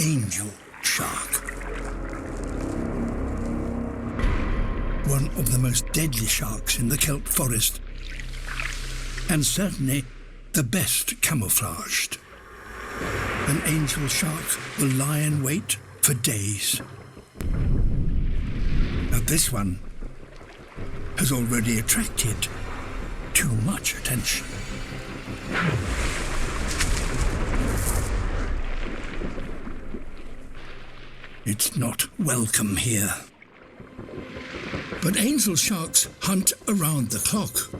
angel shark. One of the most deadly sharks in the kelp forest, and certainly the best camouflaged. An angel shark will lie in wait for days. But this one has already attracted too much attention. It's not welcome here. But angel sharks hunt around the clock.